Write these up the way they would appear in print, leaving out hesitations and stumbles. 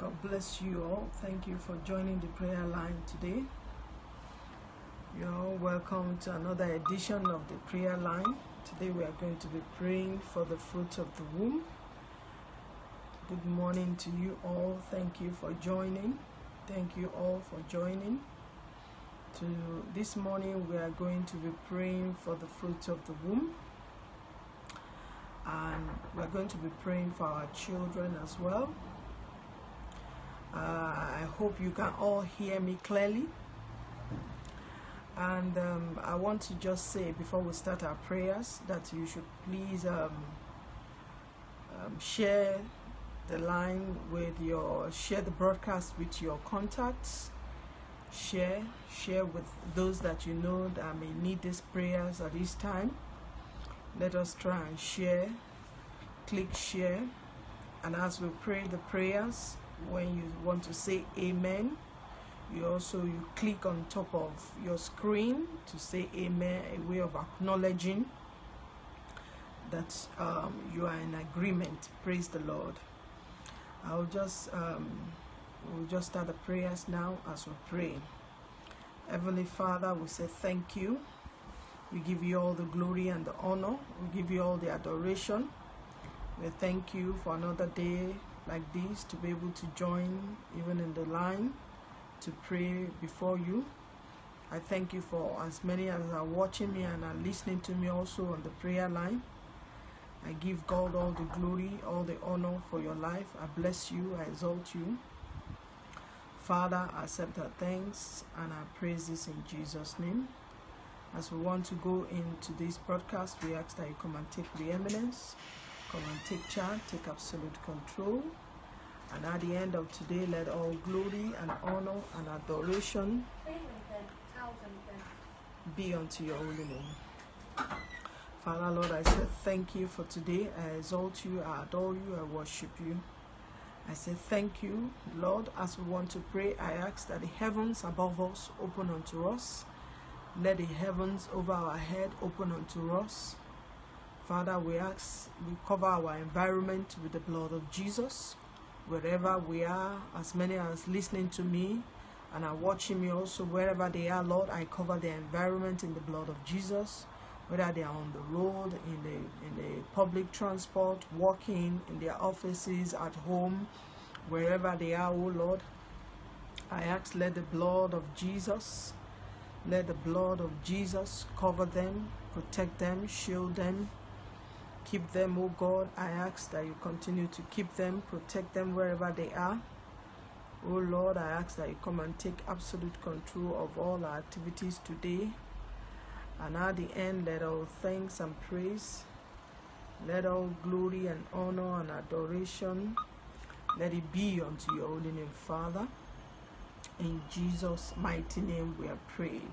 God bless you all. Thank you for joining the prayer line today. You're all welcome to another edition of the prayer line. Today we are going to be praying for the fruit of the womb. Good morning to you all. Thank you for joining. Thank you all for joining. This morning we are going to be praying for the fruit of the womb. And we're going to be praying for our children as well. I hope you can all hear me clearly. And I want to just say before we start our prayers that you should please share the line with share the broadcast with your contacts. Share with those that you know that may need these prayers at this time. Let us try and share. Click share, and as we pray the prayers, when you want to say amen, you click on top of your screen to say amen, a way of acknowledging that you are in agreement. Praise the Lord. We'll just start the prayers now as we pray. Heavenly Father, we say thank you. We give you all the glory and the honor. We give you all the adoration. We thank you for another day like this to be able to join even in the line to pray before you. I thank you for as many as are watching me and are listening to me also on the prayer line. I give God all the glory, all the honor for your life. I bless you, I exalt you. Father, I accept our thanks and I praise this in Jesus' name. As we want to go into this broadcast, we ask that you come and take preeminence, come and take charge, take absolute control. And at the end of today, let all glory and honor and adoration be unto your holy name. Father, Lord, I say thank you for today. I exalt you, I adore you, I worship you. I say thank you, Lord. As we want to pray, I ask that the heavens above us open unto us. Let the heavens over our head open unto us. Father, we cover our environment with the blood of Jesus. Wherever we are, as many as listening to me and are watching me also, wherever they are, Lord, I cover their environment in the blood of Jesus. Whether they are on the road, in the public transport, walking, in their offices, at home, wherever they are, oh Lord, I ask, let the blood of Jesus, let the blood of Jesus cover them, protect them, shield them, keep them, oh God. I ask that you continue to keep them, protect them wherever they are. Oh Lord, I ask that you come and take absolute control of all our activities today. And at the end, let all thanks and praise, let all glory and honor and adoration, let it be unto your holy name, Father. In Jesus' mighty name we have prayed.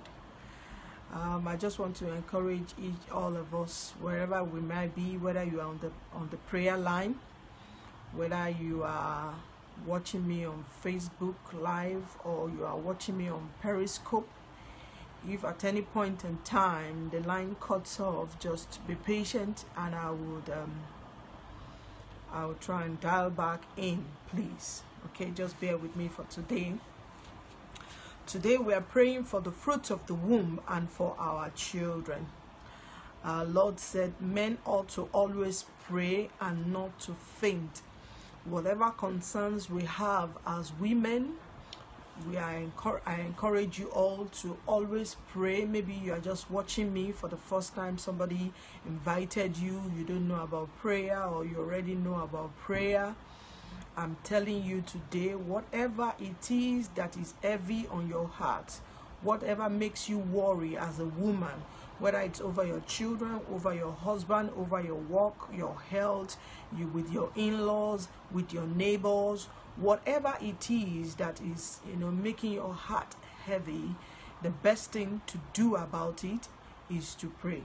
I just want to encourage all of us, wherever we might be, whether you are on the prayer line, whether you are watching me on Facebook Live or you are watching me on Periscope. If at any point in time the line cuts off, just be patient and I will try and dial back in, please. Okay, just bear with me for today. Today we are praying for the fruit of the womb and for our children. Our Lord said men ought to always pray and not to faint. Whatever concerns we have as women, I encourage you all to always pray. Maybe you are just watching me for the first time, somebody invited you, you don't know about prayer, or you already know about prayer. I'm telling you today, whatever it is that is heavy on your heart, whatever makes you worry as a woman, whether it's over your children, over your husband, over your work, your health, with your in-laws, with your neighbors, whatever it is that is, making your heart heavy, the best thing to do about it is to pray.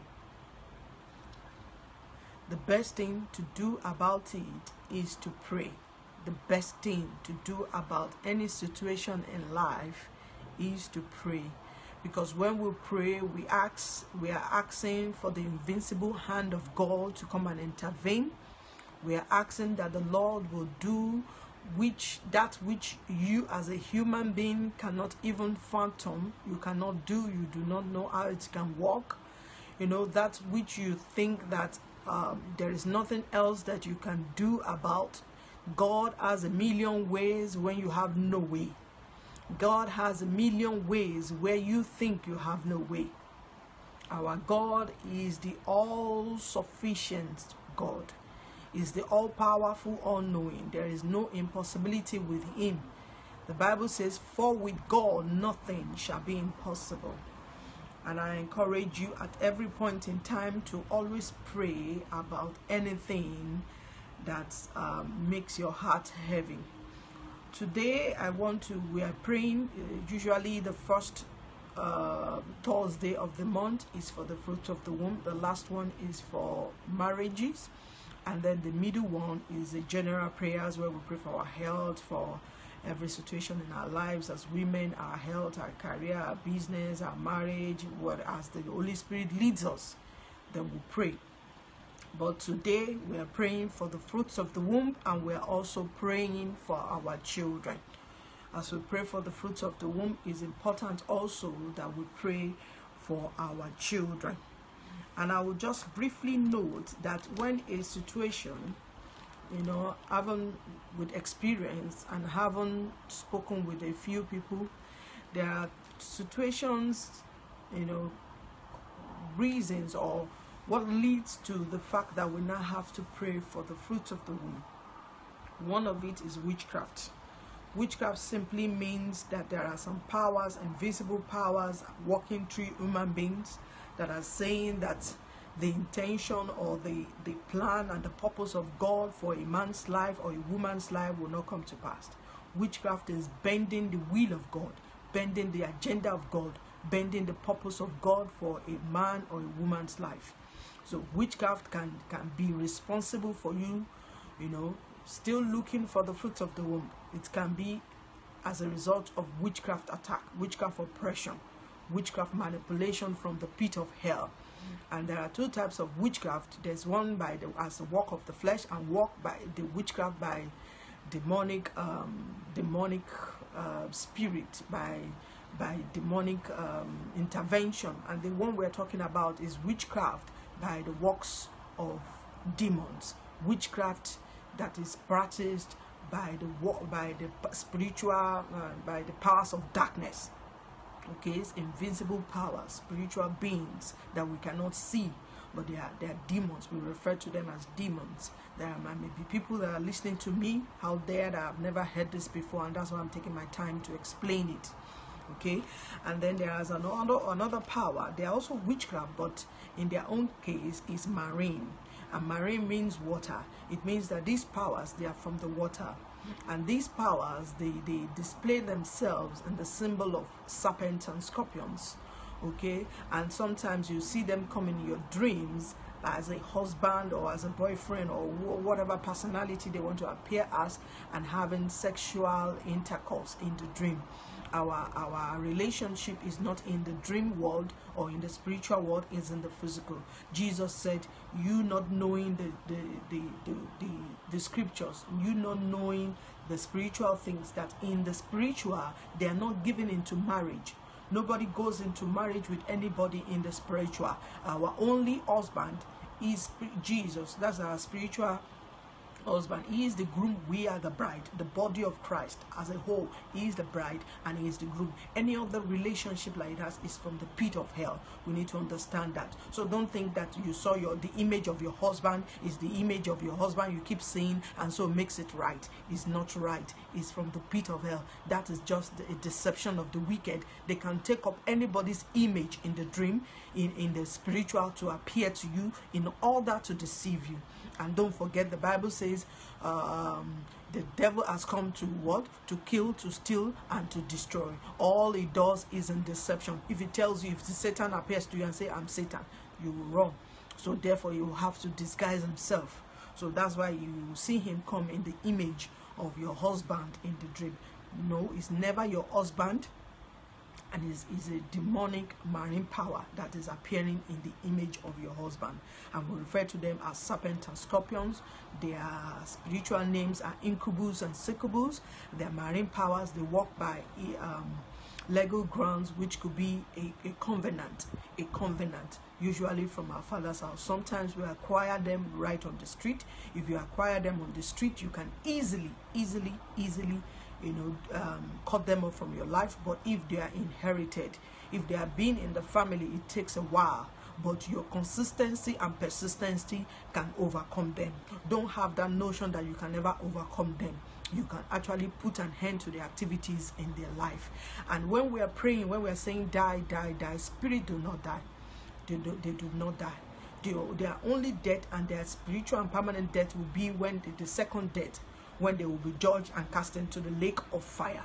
The best thing to do about it is to pray. The best thing to do about any situation in life is to pray. Because when we pray, we are asking for the invincible hand of God to come and intervene. We are asking that the Lord will do that which you as a human being cannot even fathom, you cannot do, you do not know how it can work, you know, that which you think that there is nothing else that you can do about. God has a million ways when you have no way. God has a million ways where you think you have no way. Our God is the all-sufficient God. Is the all-powerful, all-knowing. There is no impossibility with him. The Bible says, for with God nothing shall be impossible. And I encourage you at every point in time to always pray about anything that makes your heart heavy. Today we are praying, usually the first Thursday of the month is for the fruit of the womb. The last one is for marriages. And then the middle one is the general prayers where we pray for our health, for every situation in our lives as women, our health, our career, our business, our marriage, as the Holy Spirit leads us, then we pray. But today we are praying for the fruits of the womb, and we are also praying for our children. As we pray for the fruits of the womb, it's important also that we pray for our children. And I will just briefly note that when a situation, you know, having with experience and having spoken with a few people, there are situations, you know, reasons or what leads to the fact that we now have to pray for the fruit of the womb. One of it is witchcraft. Witchcraft simply means that there are some powers, invisible powers, working through human beings that are saying that the intention or the plan and the purpose of God for a man's life or a woman's life will not come to pass. Witchcraft is bending the will of God, bending the agenda of God, bending the purpose of God for a man or a woman's life. So witchcraft can be responsible for you, you know, still looking for the fruits of the womb. It can be as a result of witchcraft attack, witchcraft oppression, witchcraft manipulation from the pit of hell. And there are two types of witchcraft. There's one as the work of the flesh, and the witchcraft by demonic spirit, by demonic intervention. And the one we're talking about is witchcraft by the works of demons, witchcraft that is practiced by the spiritual, by the powers of darkness. Okay, it's invisible powers, spiritual beings that we cannot see, but they are demons. We refer to them as demons. There may be people that are listening to me out there that have never heard this before, and that's why I'm taking my time to explain it. Okay, and then there is another power. They are also witchcraft, but in their own case is marine. And marine means water. It means that these powers, they are from the water. And these powers, they display themselves in the symbol of serpents and scorpions. Okay, and sometimes you see them come in your dreams as a husband or as a boyfriend or whatever personality they want to appear as, and having sexual intercourse in the dream. Our relationship is not in the dream world or in the spiritual world, is in the physical. Jesus said, you not knowing the scriptures, you not knowing the spiritual things, that in the spiritual they are not given into marriage. Nobody goes into marriage with anybody in the spiritual. Our only husband is Jesus. That's our spiritual husband. He is the groom, we are the bride. The body of Christ as a whole, he is the bride and he is the groom. Any other relationship like that is from the pit of hell. We need to understand that. So don't think that you saw the image of your husband is the image of your husband you keep seeing, and so makes it right. It's not right. It's from the pit of hell. That is just a deception of the wicked. They can take up anybody's image in the dream, in the spiritual, to appear to you in order to deceive you. And don't forget, the Bible says the devil has come to what? To kill, to steal, and to destroy. All he does is in deception. If he tells you, if Satan appears to you and say, I'm Satan, you will run. So therefore, you have to disguise himself. So that's why you see him come in the image of your husband in the dream. No, it's never your husband. and is a demonic marine power that is appearing in the image of your husband. And we refer to them as serpents and scorpions. Their spiritual names are incubus and succubus. Their marine powers, they walk by legal grounds, which could be a covenant, usually from our father's house. Sometimes we acquire them right on the street. If you acquire them on the street, you can easily cut them off from your life. But if they are inherited, if they have been in the family, it takes a while, but your consistency and persistency can overcome them. Don't have that notion that you can never overcome them. You can actually put an end to the activities in their life. And when we are praying, when we are saying die, die, die, spirit do not die. They do not die. They are only dead, and their spiritual and permanent death will be when the second death, when they will be judged and cast into the lake of fire.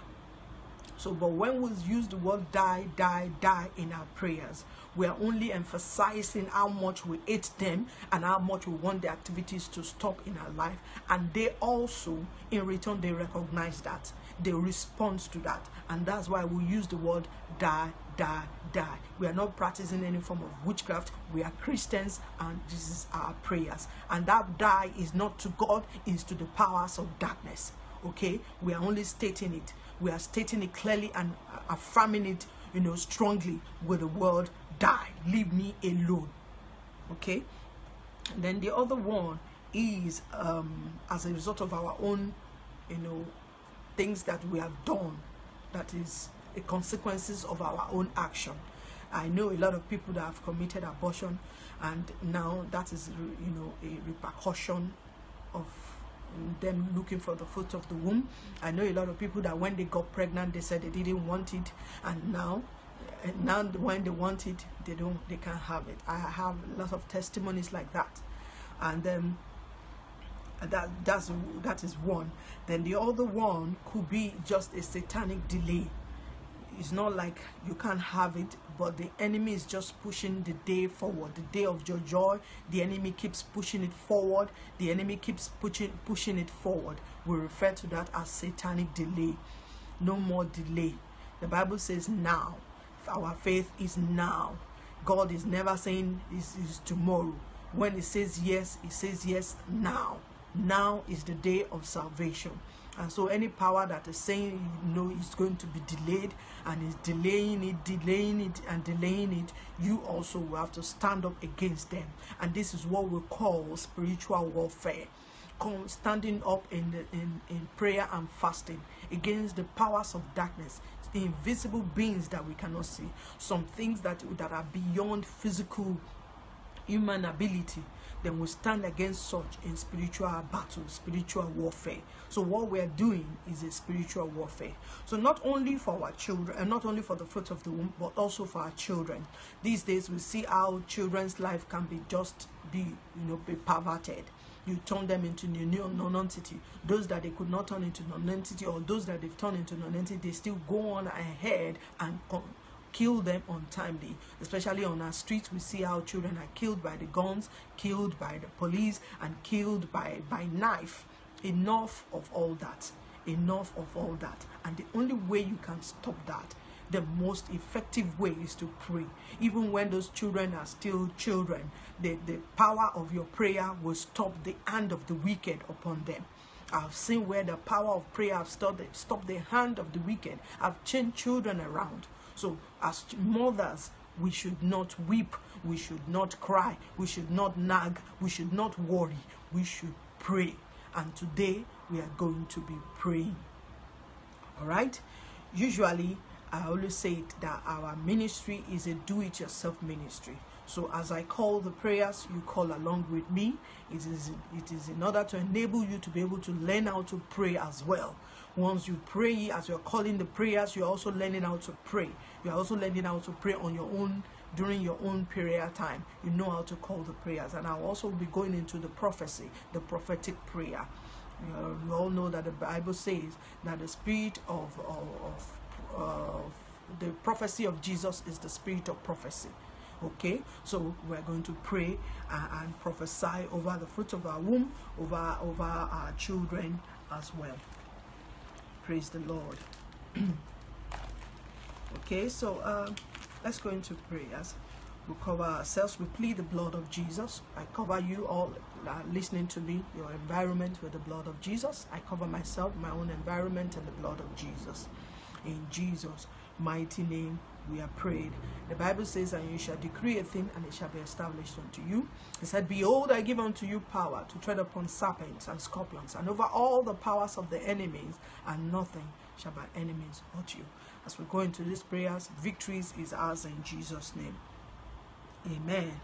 So, but when we use the word die, die, die in our prayers, we are only emphasizing how much we hate them and how much we want the activities to stop in our life. And they also, in return, they recognize that. They respond to that. And that's why we use the word die, die, die. We are not practicing any form of witchcraft. We are Christians, and this is our prayers. And that die is not to God, it's to the powers of darkness. Okay? We are only stating it. We are stating it clearly and affirming it, strongly with the word die. Leave me alone. Okay? And then the other one is as a result of our own, things that we have done, that is the consequences of our own action. I know a lot of people that have committed abortion, and now that is, a repercussion of them looking for the fruit of the womb. I know a lot of people that when they got pregnant, they said they didn't want it, and now when they want it, they can't have it. I have lots of testimonies like that. And that is one. Then the other one could be just a satanic delay. It's not like you can't have it, but the enemy is just pushing the day forward. The day of your joy, the enemy keeps pushing it forward. The enemy keeps pushing it forward. We refer to that as satanic delay. No more delay. The Bible says now. Our faith is now. God is never saying this is tomorrow. When it says yes now. Now is the day of salvation. And so any power that is saying is going to be delayed and is delaying it, you also will have to stand up against them. And this is what we call spiritual warfare. Standing up in prayer and fasting against the powers of darkness, the invisible beings that we cannot see, some things that are beyond physical human ability. Then we stand against such in spiritual battle, spiritual warfare. So what we are doing is a spiritual warfare. So not only for our children, and not only for the fruit of the womb, but also for our children. These days we see how children's life can be be perverted. You turn them into non-entity. Those that they could not turn into non-entity, or those that they've turned into non-entity, they still go on ahead and kill them untimely. Especially on our streets, we see how children are killed by the guns, killed by the police, and killed by knife. Enough of all that. Enough of all that. And the only way you can stop that, the most effective way, is to pray. Even when those children are still children, the power of your prayer will stop the hand of the wicked upon them. I've seen where the power of prayer have stopped the hand of the wicked. I've changed children around. So as mothers, we should not weep, we should not cry, we should not nag, we should not worry, we should pray. And today we are going to be praying. All right? Usually, I always say it, that our ministry is a do-it-yourself ministry. So as I call the prayers, you call along with me. It is in order to enable you to be able to learn how to pray as well. Once you pray, as you're calling the prayers, you're also learning how to pray. You're also learning how to pray on your own, during your own prayer time. You know how to call the prayers. And I'll also be going into the prophecy, the prophetic prayer. You all know that the Bible says that the spirit of the prophecy of Jesus is the spirit of prophecy. Okay, so we're going to pray and prophesy over the fruit of our womb, over our children as well. Praise the Lord. Okay, so let's go into prayers. We cover ourselves. We plead the blood of Jesus. I cover you all listening to me, your environment with the blood of Jesus. I cover myself, my own environment, and the blood of Jesus. In Jesus' mighty name, we are prayed. The Bible says, and you shall decree a thing, and it shall be established unto you. It said, behold, I give unto you power to tread upon serpents and scorpions, and over all the powers of the enemies, and nothing shall by enemies hurt you. As we go into these prayers, victories is ours in Jesus' name. Amen.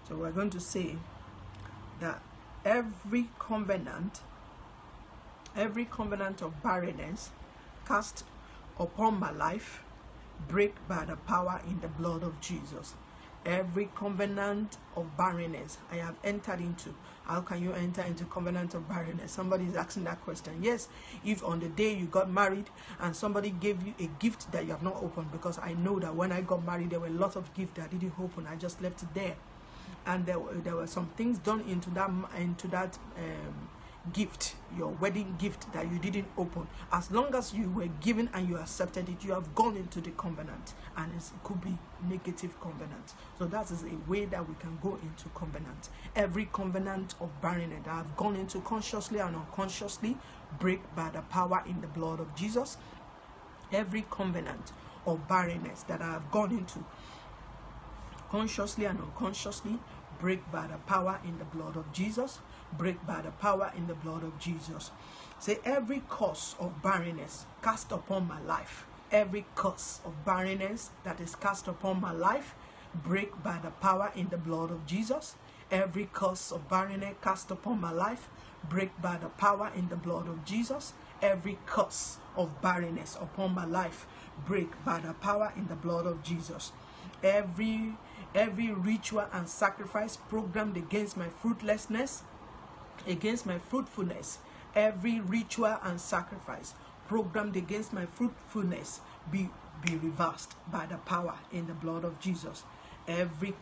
So we're going to say that every covenant of barrenness cast upon my life, break by the power in the blood of Jesus. Every covenant of barrenness I have entered into. How can you enter into covenant of barrenness? Somebody is asking that question. Yes, if on the day you got married and somebody gave you a gift that you have not opened, because I know that when I got married there were a lot of gifts that I didn't open. I just left it there, and there were some things done into that gift, your wedding gift, that you didn't open. As long as you were given and you accepted it, you have gone into the covenant, and it could be negative covenant. So that is a way that we can go into covenant. Every covenant of barrenness that I've gone into consciously and unconsciously, break by the power in the blood of Jesus. Every covenant of barrenness that I have gone into consciously and unconsciously, break by the power in the blood of Jesus. Break by the power in the blood of Jesus. Say, every curse of barrenness cast upon my life, every curse of barrenness that is cast upon my life, break by the power in the blood of Jesus. Every curse of barrenness cast upon my life, break by the power in the blood of Jesus. Every curse of barrenness upon my life, break by the power in the blood of Jesus. Every ritual and sacrifice programmed against my fruitlessness, against my fruitfulness, every ritual and sacrifice programmed against my fruitfulness be reversed by the power in the blood of Jesus. Every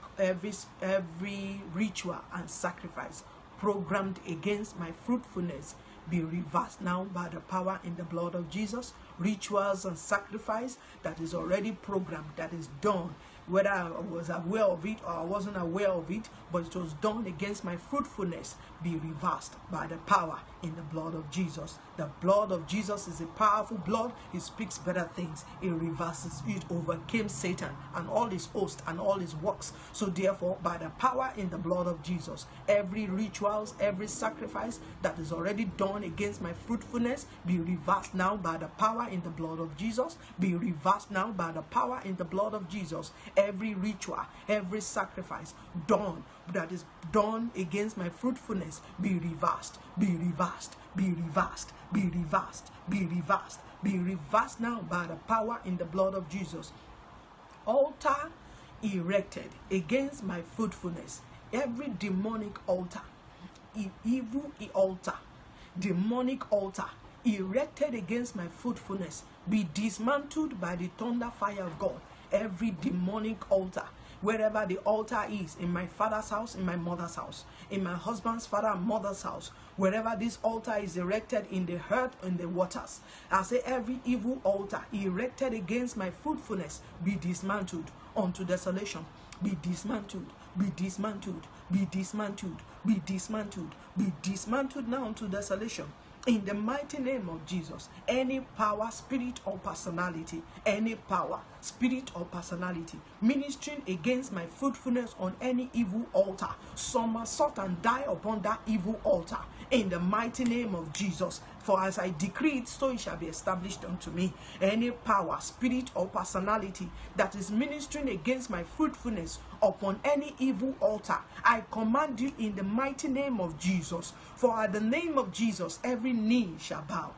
ritual and sacrifice programmed against my fruitfulness be reversed now by the power in the blood of Jesus. Rituals and sacrifice that is already programmed, that is done, whether I was aware of it or I wasn't aware of it, but it was done against my fruitfulness, be reversed by the power in the blood of Jesus. The blood of Jesus is a powerful blood. It speaks better things. It reverses. It overcame Satan and all his host and all his works. So therefore, by the power in the blood of Jesus, every rituals, every sacrifice that is already done against my fruitfulness, be reversed now by the power in the blood of Jesus. Be reversed now by the power in the blood of Jesus. Every ritual, every sacrifice done that is done against my fruitfulness, be reversed, be reversed, be reversed, be reversed, be reversed, be reversed now by the power in the blood of Jesus. Altar erected against my fruitfulness, every demonic altar, evil altar, demonic altar erected against my fruitfulness, be dismantled by the thunder fire of God. Every demonic altar, wherever the altar is, in my father's house, in my mother's house, in my husband's father and mother's house, wherever this altar is erected in the earth, in the waters, I say every evil altar erected against my fruitfulness be dismantled unto desolation. Be dismantled, be dismantled, be dismantled, be dismantled, be dismantled now unto desolation. In the mighty name of Jesus, any power, spirit, or personality, any power, spirit, or personality ministering against my fruitfulness on any evil altar, somersault and die upon that evil altar. In the mighty name of Jesus, for as I decree it, so it shall be established unto me. Any power, spirit, or personality that is ministering against my fruitfulness upon any evil altar, I command you in the mighty name of Jesus. For at the name of Jesus, every knee shall bow,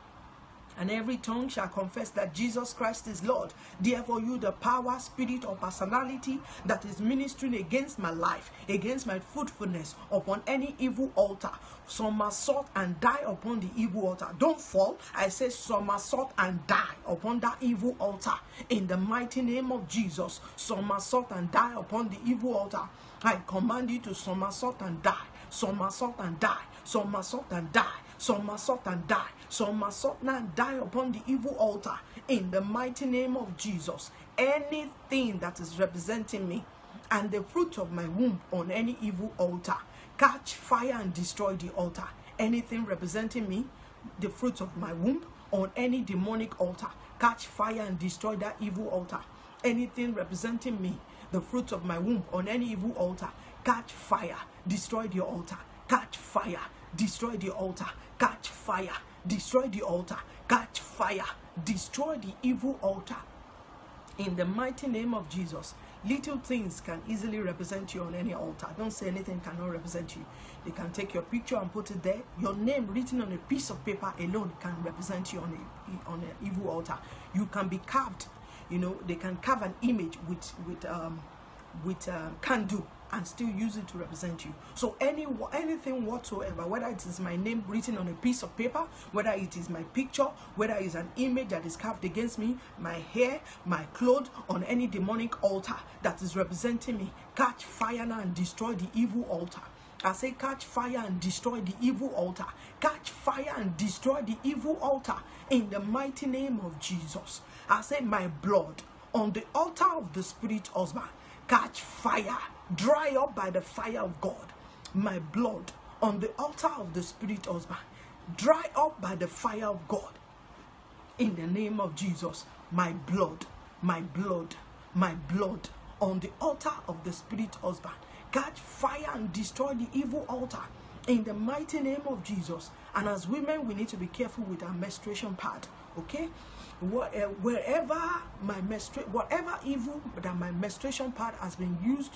and every tongue shall confess that Jesus Christ is Lord. Therefore, you, the power, spirit, or personality that is ministering against my life, against my fruitfulness, upon any evil altar, somersault and die upon the evil altar. Don't fall. I say somersault and die upon that evil altar. In the mighty name of Jesus, somersault and die upon the evil altar. I command you to somersault and die, somersault and die, somersault and die, somersault and die, somersault and die upon the evil altar in the mighty name of Jesus. Anything that is representing me and the fruit of my womb on any evil altar, catch fire and destroy the altar. Anything representing me, the fruit of my womb, on any demonic altar, catch fire and destroy that evil altar. Anything representing me, the fruit of my womb, on any evil altar, catch fire, destroy the altar. Catch fire, destroy the altar. Catch fire, destroy the altar. Catch fire, destroy the evil altar. In the mighty name of Jesus. Little things can easily represent you on any altar. Don't say anything cannot represent you. They can take your picture and put it there. Your name written on a piece of paper alone can represent you on an evil altar. You can be carved. You know, they can carve an image with candle and still use it to represent you. So anything whatsoever, whether it is my name written on a piece of paper, whether it is my picture, whether it is an image that is carved against me, my hair, my clothes, on any demonic altar that is representing me, catch fire now and destroy the evil altar. I say catch fire and destroy the evil altar. Catch fire and destroy the evil altar in the mighty name of Jesus. I say my blood on the altar of the spirit husband, catch fire, dry up by the fire of God. My blood on the altar of the spirit husband, dry up by the fire of God. In the name of Jesus, my blood, my blood, my blood on the altar of the spirit husband, catch fire and destroy the evil altar in the mighty name of Jesus. And as women, we need to be careful with our menstruation pad, okay? Wherever whatever evil that my menstruation pad has been used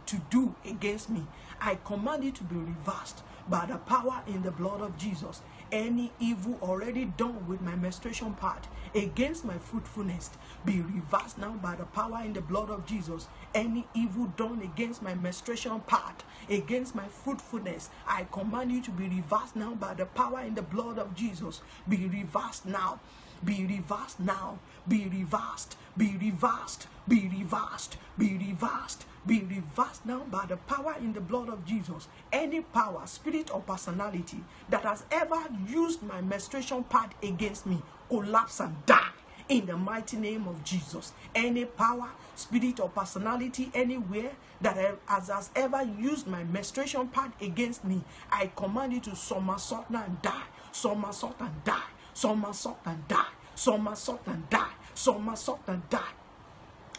to do against me, I command it to be reversed by the power in the blood of Jesus. Any evil already done with my menstruation pad against my fruitfulness, be reversed now by the power in the blood of Jesus. Any evil done against my menstruation pad, against my fruitfulness, I command you to be reversed now by the power in the blood of Jesus. Be reversed now. Be reversed now. Be reversed. Be reversed. Be reversed. Be reversed. Be reversed now by the power in the blood of Jesus. Any power, spirit, or personality that has ever used my menstruation pad against me, collapse and die in the mighty name of Jesus. Any power, spirit, or personality anywhere that has ever used my menstruation pad against me, I command you to somersault and die. Somersault and die. Somersault and die. Somersault and die. Somersault and die.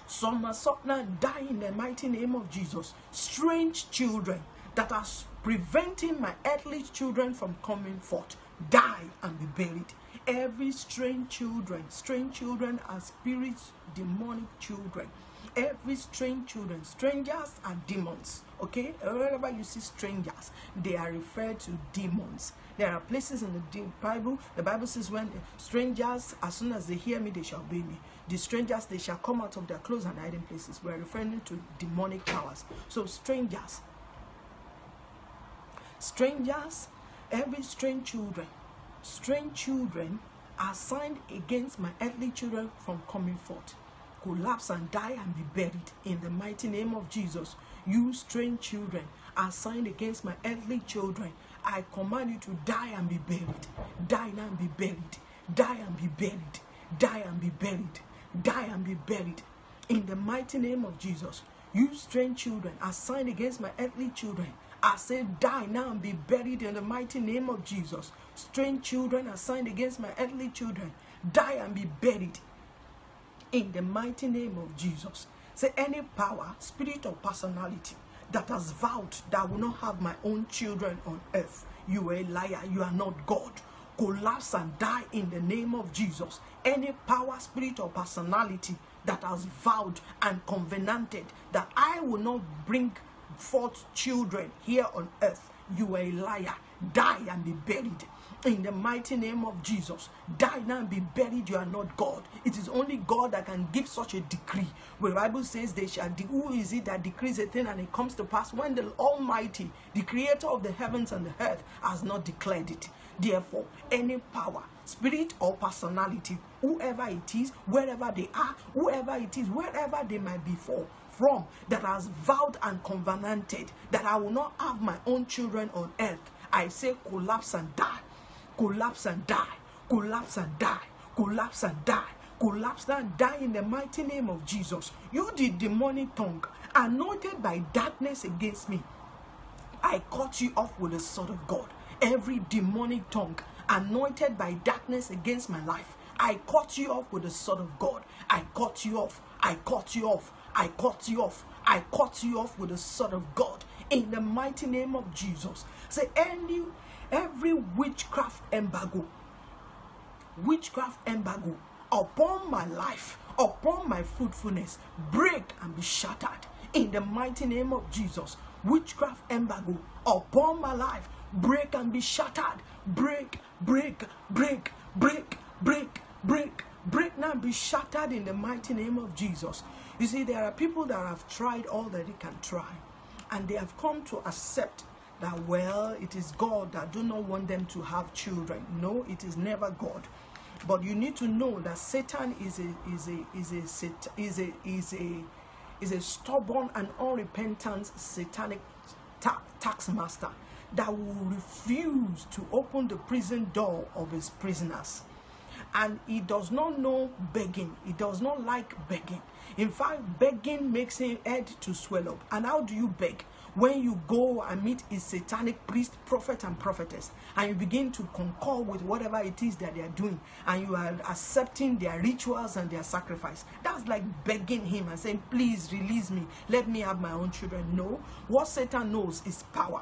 Somersault and die in the mighty name of Jesus. Strange children that are preventing my earthly children from coming forth, die and be buried. Every strange children are spirits, demonic children. Every strange children, strangers are demons. Okay, wherever you see strangers, they are referred to demons. There are places in the Bible. The Bible says, when strangers, as soon as they hear me, they shall obey me. The strangers, they shall come out of their clothes and hiding places. We are referring to demonic powers. So strangers, every strange children are signed against my earthly children from coming forth. Collapse and die and be buried in the mighty name of Jesus. You strange children are signed against my earthly children. I command you to die and be buried. Die now and be buried. Die and be buried. Die and be buried. Die and be buried in the mighty name of Jesus. You strange children are signed against my earthly children. I say die now and be buried in the mighty name of Jesus. Strange children are signed against my earthly children. Die and be buried in the mighty name of Jesus. Say any power, spirit, or personality that has vowed that I will not have my own children on earth, you are a liar. You are not God. Collapse and die in the name of Jesus. Any power, spirit, or personality that has vowed and covenanted that I will not bring forth children here on earth, you are a liar. Die and be buried in the mighty name of Jesus. Die now and be buried. You are not God. It is only God that can give such a decree. Where the Bible says they shall who is it that decrees a thing and it comes to pass when the Almighty, the creator of the heavens and the earth, has not declared it? Therefore, any power, spirit, or personality, whoever it is, wherever they are, whoever it is, wherever they might be from, that has vowed and covenanted that I will not have my own children on earth, I say collapse and die. collapse and die, collapse and die, collapse and die, collapse and die in the mighty name of Jesus. You the demonic tongue anointed by darkness against me, I cut you off with the sword of God. Every demonic tongue anointed by darkness against my life, I cut you off with the sword of God. I cut you off. I cut you off. I cut you off. I cut you off with the sword of God. In the mighty name of Jesus. Say every witchcraft embargo upon my life, upon my fruitfulness, break and be shattered. In the mighty name of Jesus. Witchcraft embargo upon my life, break and be shattered. Break, break, break, break, break, break, break now and be shattered in the mighty name of Jesus. You see, there are people that have tried all that they can try, and they have come to accept that, well, it is God that do not want them to have children. No, it is never God. But you need to know that Satan is a stubborn and unrepentant satanic tax master that will refuse to open the prison door of his prisoners. And he does not know begging. He does not like begging. In fact, begging makes him head to swell up. And how do you beg? When you go and meet a satanic priest, prophet, and prophetess, and you begin to concur with whatever it is that they are doing, and you are accepting their rituals and their sacrifice, that's like begging him and saying, please release me, let me have my own children. No, what Satan knows is power.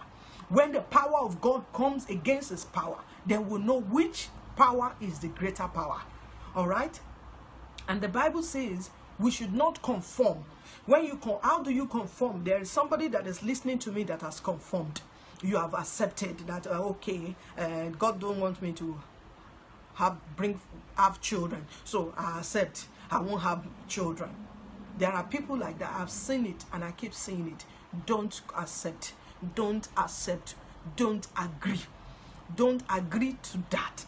When the power of God comes against his power, then we'll know which power is the greater power. All right? And the Bible says we should not conform. When you how do you conform? There is somebody that is listening to me that has conformed. You have accepted that okay, God don't want me to have children, so I accept I won't have children. There are people like that. I've seen it and I keep seeing it. Don't accept. Don't accept. Don't agree. Don't agree to that.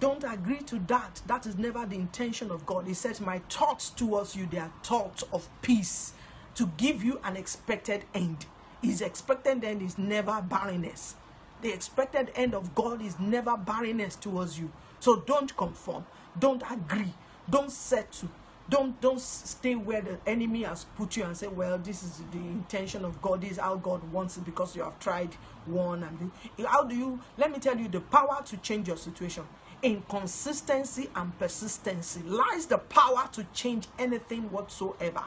Don't agree to that. That is never the intention of God. He says, my thoughts towards you, they are thoughts of peace, to give you an expected end. His expected end is never barrenness. The expected end of God is never barrenness towards you. So don't conform. Don't agree. Don't settle. Don't stay where the enemy has put you and say, well, this is the intention of God. This is how God wants it because you have tried one. And how do you, let me tell you, the power to change your situation. In consistency and persistency lies the power to change anything whatsoever.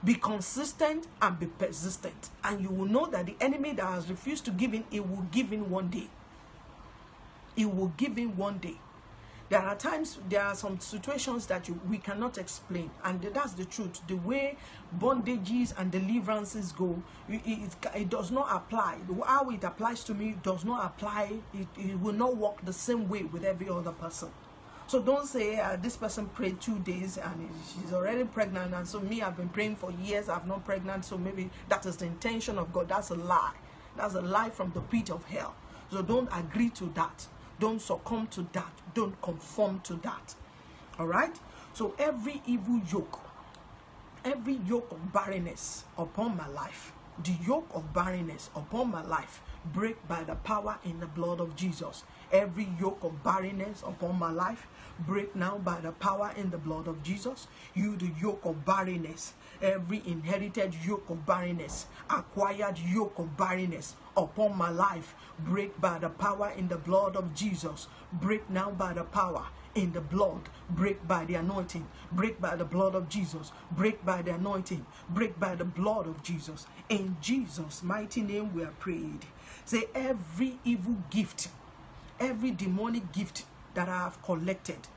Be consistent and be persistent, and you will know that the enemy that has refused to give in, it will give in one day. It will give in one day. There are times, there are some situations that we cannot explain, and that's the truth. The way bondages and deliverances go, it does not apply. How it applies to me does not apply. It will not work the same way with every other person. So don't say this person prayed 2 days and she's already pregnant, and so me, I've been praying for years, I'm not pregnant, so maybe that is the intention of God. That's a lie. That's a lie from the pit of hell. So don't agree to that. Don't succumb to that. Don't conform to that. All right? So every evil yoke, every yoke of barrenness upon my life, the yoke of barrenness upon my life, break by the power in the blood of Jesus. Every yoke of barrenness upon my life, break now by the power in the blood of Jesus. You, the yoke of barrenness, every inherited yoke of barrenness, acquired yoke of barrenness upon my life, break by the power in the blood of Jesus. Break now by the power in the blood. Break by the anointing. Break by the blood of Jesus. Break by the anointing. Break by the blood of Jesus. In Jesus' mighty name we are prayed. Say, every evil gift, every demonic gift that I have collected,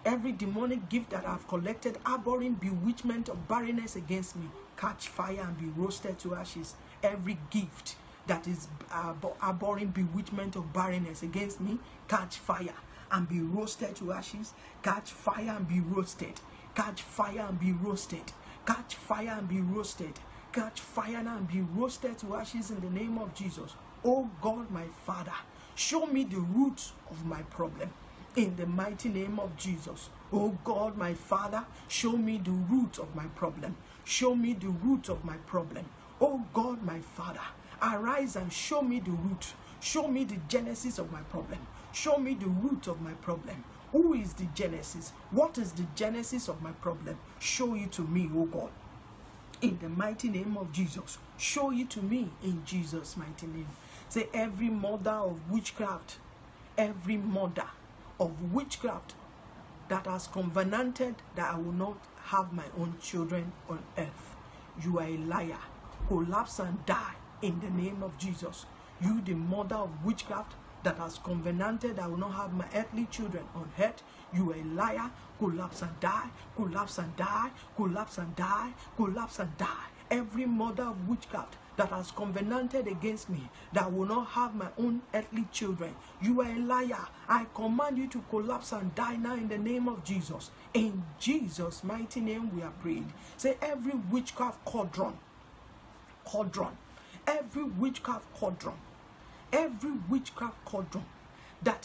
every demonic gift that I have collected, harboring bewitchment of barrenness against me, catch fire and be roasted to ashes. Every gift that is harboring bewitchment of barrenness against me, catch fire and be roasted to ashes. Catch fire and be roasted. Catch fire and be roasted. Catch fire and be roasted. Catch fire and be roasted to ashes in the name of Jesus. Oh God, my Father, show me the root of my problem in the mighty name of Jesus. Oh God, my Father, show me the root of my problem. Show me the root of my problem. Oh God, my Father, arise and show me the root. Show me the genesis of my problem. Show me the root of my problem. Who is the genesis? What is the genesis of my problem? Show it to me, oh God. In the mighty name of Jesus. Show it to me in Jesus' mighty name. Say, every mother of witchcraft, every mother of witchcraft that has covenanted that I will not have my own children on earth, you are a liar. Collapse and die in the name of Jesus. You, the mother of witchcraft that has covenanted I will not have my earthly children on earth, you are a liar. Collapse and die, collapse and die, collapse and die, collapse and die. Every mother of witchcraft that has covenanted against me that will not have my own earthly children, you are a liar. I command you to collapse and die now in the name of Jesus. In Jesus' mighty name we are prayed. Say, every witchcraft cauldron, every witchcraft cauldron, every witchcraft cauldron that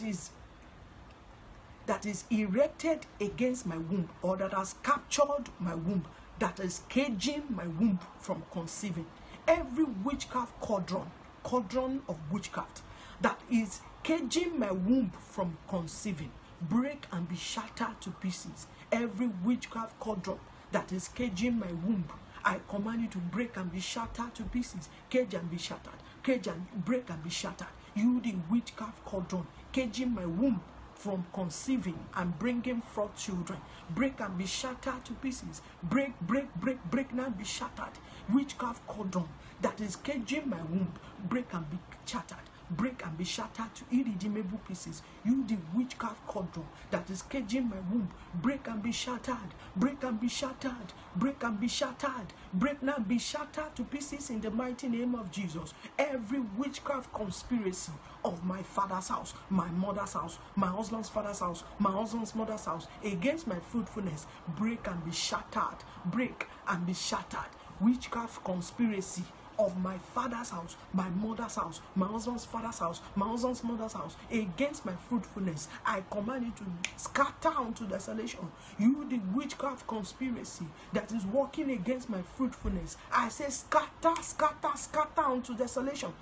is erected against my womb, or that has captured my womb, that is caging my womb from conceiving. Every witchcraft cauldron of witchcraft that is caging my womb from conceiving, break and be shattered to pieces. Every witchcraft cauldron that is caging my womb, I command you to break and be shattered to pieces. Cage and be shattered. Cage and break and be shattered. You, the witchcraft cauldron, caging my womb from conceiving and bringing forth children, break and be shattered to pieces. Break, break, break, break now and be shattered. Witchcraft cauldron that is caging my womb, break and be shattered. Break and be shattered to irredeemable pieces. You, the witchcraft cauldron that is caging my womb, break and be shattered. Break and be shattered. Break and be shattered. Break now and be shattered to pieces in the mighty name of Jesus. Every witchcraft conspiracy of my father's house, my mother's house, my husband's father's house, my husband's mother's house against my fruitfulness, break and be shattered. Break and be shattered. Witchcraft conspiracy of my father's house, my mother's house, my husband's father's house, my husband's mother's house, against my fruitfulness, I command you to scatter unto desolation. You, the witchcraft conspiracy that is working against my fruitfulness, I say scatter, scatter, scatter unto desolation.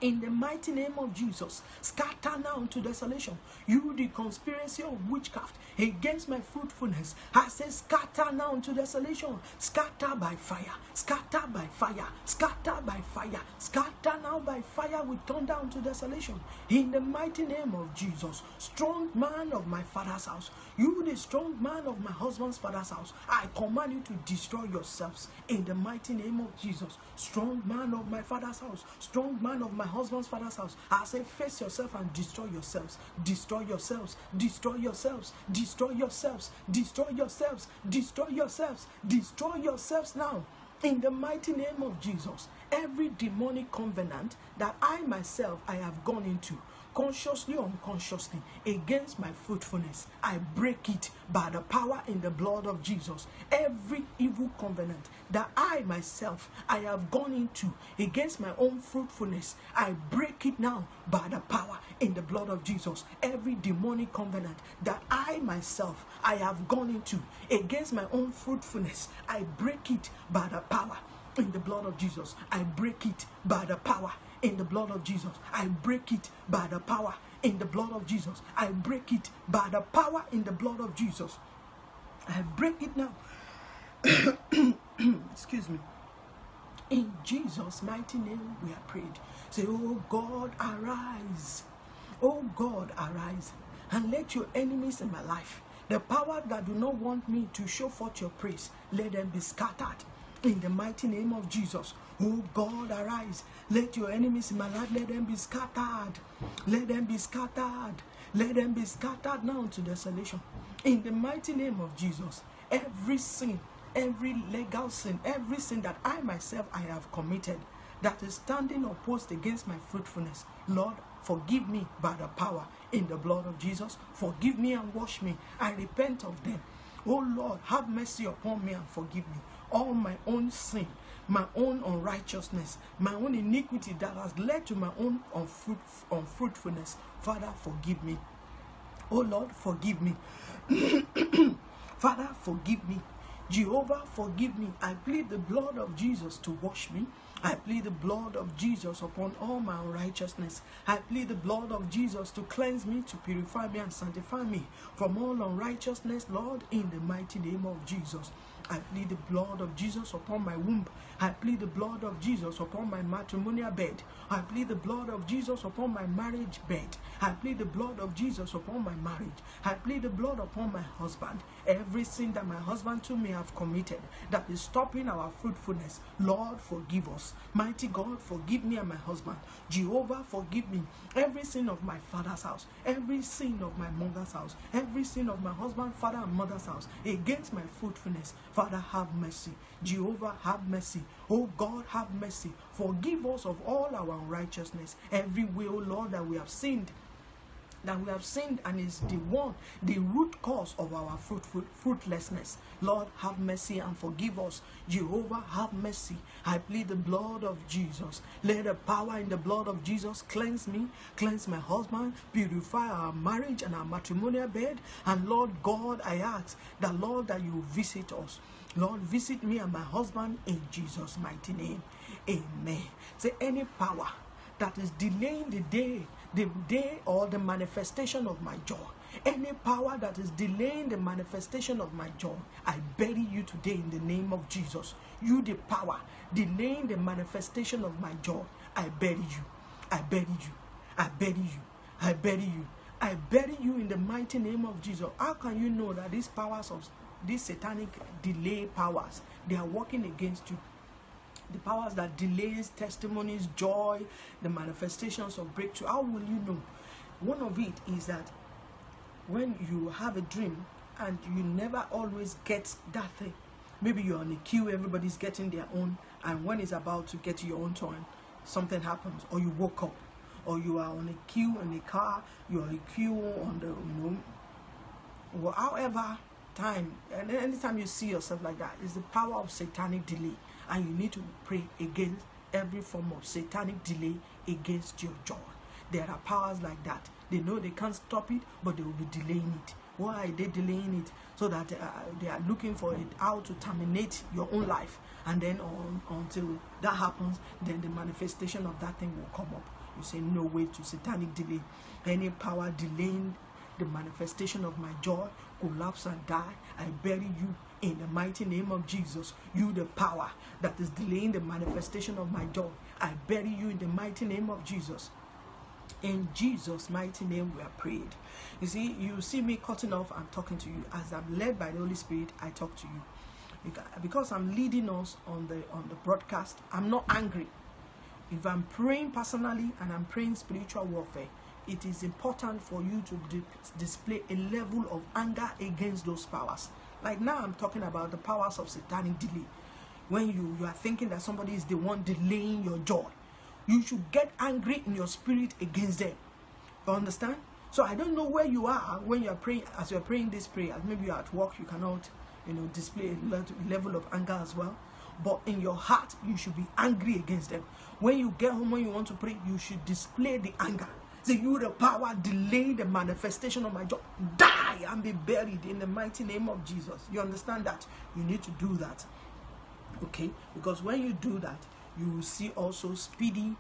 In the mighty name of Jesus, scatter now unto desolation. You, the conspiracy of witchcraft against my fruitfulness, I say scatter now unto desolation. Scatter by fire, scatter by fire, scatter by fire, scatter now by fire with thunder unto desolation. In the mighty name of Jesus, strong man of my father's house, you, the strong man of my husband's father's house, I command you to destroy yourselves in the mighty name of Jesus. Strong man of my father's house, strong man of my husband's father's house, I say face yourself and destroy yourselves. Destroy yourselves. Destroy yourselves. Destroy yourselves. Destroy yourselves. Destroy yourselves. Destroy yourselves now. In the mighty name of Jesus, every demonic covenant that I myself have gone into, consciously or unconsciously, against my fruitfulness, I break it by the power in the blood of Jesus. Every evil covenant that I myself have gone into against my own fruitfulness, I break it now by the power in the blood of Jesus. Every demonic covenant that I myself have gone into against my own fruitfulness, I break it by the power in the blood of Jesus. I break it by the power in the blood of Jesus. I break it by the power in the blood of Jesus. I break it by the power in the blood of Jesus. I break it now. Excuse me. In Jesus' mighty name we are prayed. Say, oh God, arise. Oh God, arise. And let your enemies in my life, the power that do not want me to show forth your praise, let them be scattered. In the mighty name of Jesus. Oh God, arise. Let your enemies in my life, let them be scattered. Let them be scattered. Let them be scattered now to desolation. In the mighty name of Jesus. Every sin, every legal sin, every sin that I myself have committed that is standing opposed against my fruitfulness, Lord, forgive me by the power in the blood of Jesus. Forgive me and wash me. I repent of them. Oh Lord, have mercy upon me and forgive me. All my own sin, my own unrighteousness, my own iniquity that has led to my own unfruitfulness. Father, forgive me. Oh Lord, forgive me. Father, forgive me. Jehovah, forgive me. I plead the blood of Jesus to wash me. I plead the blood of Jesus upon all my unrighteousness. I plead the blood of Jesus to cleanse me, to purify me and sanctify me from all unrighteousness, Lord, in the mighty name of Jesus. I plead the blood of Jesus upon my womb. I plead the blood of Jesus upon my matrimonial bed. I plead the blood of Jesus upon my marriage bed. I plead the blood of Jesus upon my marriage. I plead the blood upon my husband. Every sin that my husband too may have committed that is stopping our fruitfulness, Lord, forgive us. Mighty God, forgive me and my husband. Jehovah, forgive me. Every sin of my father's house, every sin of my mother's house, every sin of my husband, father, and mother's house against my fruitfulness. Father, have mercy. Jehovah, have mercy. Oh God, have mercy. Forgive us of all our unrighteousness. Every way, oh Lord, that we have sinned, and is the root cause of our fruitlessness. Lord, have mercy and forgive us. Jehovah, have mercy. I plead the blood of Jesus. Let the power in the blood of Jesus cleanse me, cleanse my husband, purify our marriage and our matrimonial bed. And Lord God, I ask that, Lord, that you visit us. Lord, visit me and my husband in Jesus' mighty name. Amen. Say, any power that is delaying the day or the manifestation of my joy, any power that is delaying the manifestation of my joy, I bury you today in the name of Jesus. You, the power delaying the manifestation of my joy, I bury you. I bury you. I bury you. I bury you. I bury you in the mighty name of Jesus. How can you know that these powers of these satanic delay powers, they are working against you? The powers that delays testimonies, joy, the manifestations of breakthrough. How will you know? One of it is that when you have a dream and you never always get that thing. Maybe you're on a queue, everybody's getting their own, and when it's about to get to your own turn, something happens, or you woke up, or you are on a queue in a car, you're on a queue on the, well, however time, and anytime you see yourself like that, is the power of satanic delay. And you need to pray against every form of satanic delay against your joy. There are powers like that. They know they can't stop it, but they will be delaying it. Why are they delaying it? So that they are looking for it, how to terminate your own life. And then until that happens, then the manifestation of that thing will come up. You say, no way to satanic delay. Any power delaying the manifestation of my joy, collapse and die. I bury you in the mighty name of Jesus. You, the power that is delaying the manifestation of my joy, I bury you in the mighty name of Jesus. In Jesus' mighty name we are prayed. You see, you see me cutting off and talking to you. As I'm led by the Holy Spirit, I talk to you. Because I'm leading us on the broadcast, I'm not angry. If I'm praying personally and I'm praying spiritual warfare, it is important for you to display a level of anger against those powers. Like now I'm talking about the powers of satanic delay. When you are thinking that somebody is the one delaying your joy, you should get angry in your spirit against them. You understand? So I don't know where you are when you are praying, as you are praying this prayer. Maybe you are at work, you cannot, display a level of anger as well. But in your heart, you should be angry against them. When you get home, when you want to pray, you should display the anger. Say, you, the power, delay the manifestation of my joy. Die and be buried in the mighty name of Jesus. You understand that? You need to do that. Okay? Because when you do that, you will see also speedy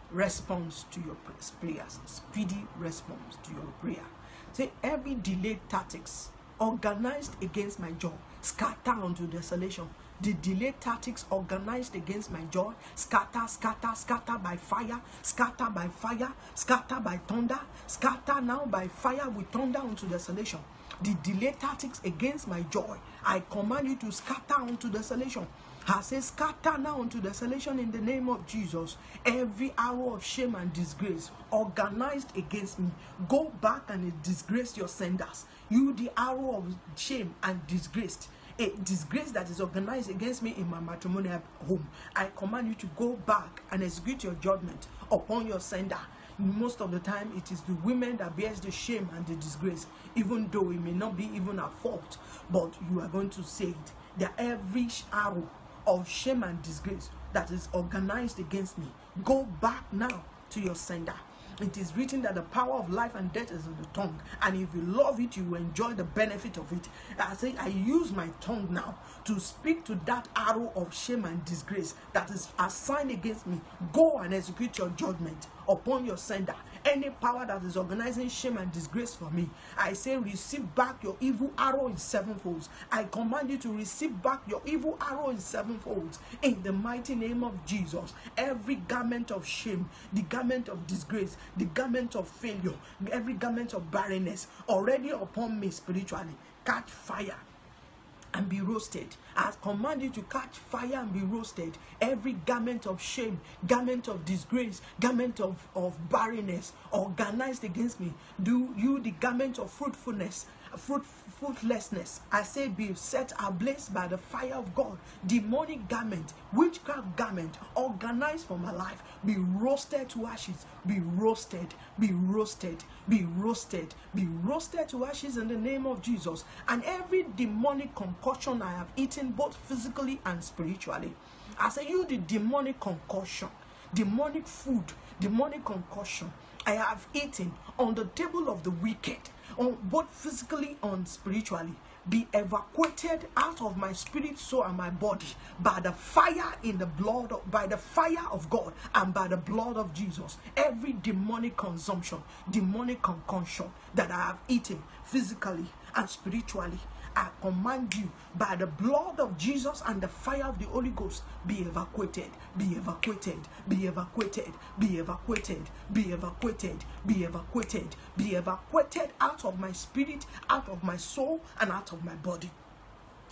response to your prayers. Speedy response to your prayer. Say, every delayed tactics organized against my joy, scatter unto desolation. The delayed tactics organized against my joy, scatter, scatter, scatter by fire, scatter by fire, scatter by thunder, scatter now by fire with thunder unto desolation. The delayed tactics against my joy, I command you to scatter unto desolation. I say, scatter now unto desolation in the name of Jesus. Every arrow of shame and disgrace organized against me, go back and disgrace your senders. You, the arrow of shame and disgrace, a disgrace that is organized against me in my matrimonial home, I command you to go back and execute your judgment upon your sender. Most of the time, it is the women that bears the shame and the disgrace, even though it may not be even a fault, but you are going to say it. That every arrow of shame and disgrace that is organized against me, go back now to your sender. It is written that the power of life and death is in the tongue, and if you love it, you will enjoy the benefit of it. I say, I use my tongue now to speak to that arrow of shame and disgrace that is assigned against me. Go and execute your judgment upon your sender. Any power that is organizing shame and disgrace for me, I say, receive back your evil arrow in sevenfolds. I command you to receive back your evil arrow in sevenfolds in the mighty name of Jesus. Every garment of shame, the garment of disgrace, the garment of failure, every garment of barrenness already upon me spiritually, catch fire and be roasted. I command you to catch fire and be roasted. Every garment of shame, garment of disgrace, garment of barrenness organized against me, do you the garment of fruitfulness, fruitlessness, I say, be set ablaze by the fire of God. Demonic garment, witchcraft garment organized for my life, be roasted to ashes, be roasted, be roasted, be roasted, be roasted to ashes in the name of Jesus. And every demonic concoction I have eaten, both physically and spiritually, I say, you the demonic concoction, demonic food, demonic concoction I have eaten on the table of the wicked, on both physically and spiritually, be evacuated out of my spirit, soul, and my body by the fire in the blood, by the fire of God and by the blood of Jesus. Every demonic consumption, demonic concoction that I have eaten physically and spiritually, I command you by the blood of Jesus and the fire of the Holy Ghost, be evacuated, be evacuated, be evacuated, be evacuated, be evacuated, be evacuated, be evacuated out of my spirit, out of my soul, and out of my body.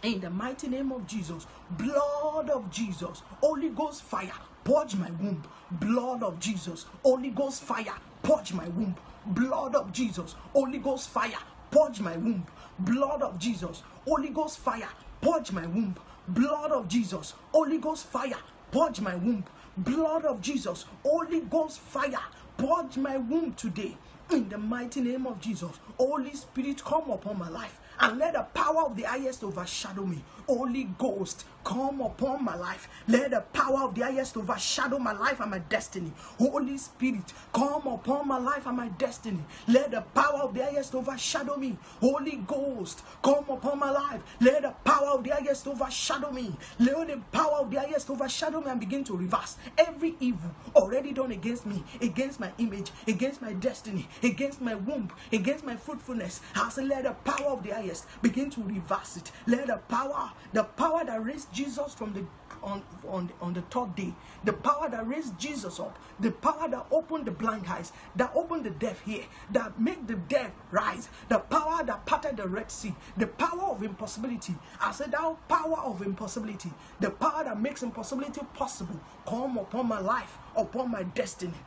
In the mighty name of Jesus, blood of Jesus, Holy Ghost fire, purge my womb. Blood of Jesus, Holy Ghost fire, purge my womb. Blood of Jesus, Holy Ghost fire, purge my womb. Blood of Jesus, Holy Ghost fire, purge my womb. Blood of Jesus, Holy Ghost fire, purge my womb. Blood of Jesus, Holy Ghost fire, purge my womb today. In the mighty name of Jesus, Holy Spirit, come upon my life and let the power of the highest overshadow me. Holy Ghost, come upon my life. Let the power of the highest overshadow my life and my destiny. Holy Spirit, come upon my life and my destiny. Let the power of the highest overshadow me. Holy Ghost, come upon my life. Let the power of the highest overshadow me. Let the power of the highest overshadow me and begin to reverse every evil already done against me, against my image, against my destiny, against my womb, against my fruitfulness. I say, let the power of the highest begin to reverse it. Let the power that raised Jesus from the on the third day, the power that raised Jesus up, the power that opened the blind eyes, that opened the deaf ear, that made the dead rise, the power that parted the Red Sea, the power of impossibility. I said, thou power of impossibility, the power that makes impossibility possible, come upon my life, upon my destiny.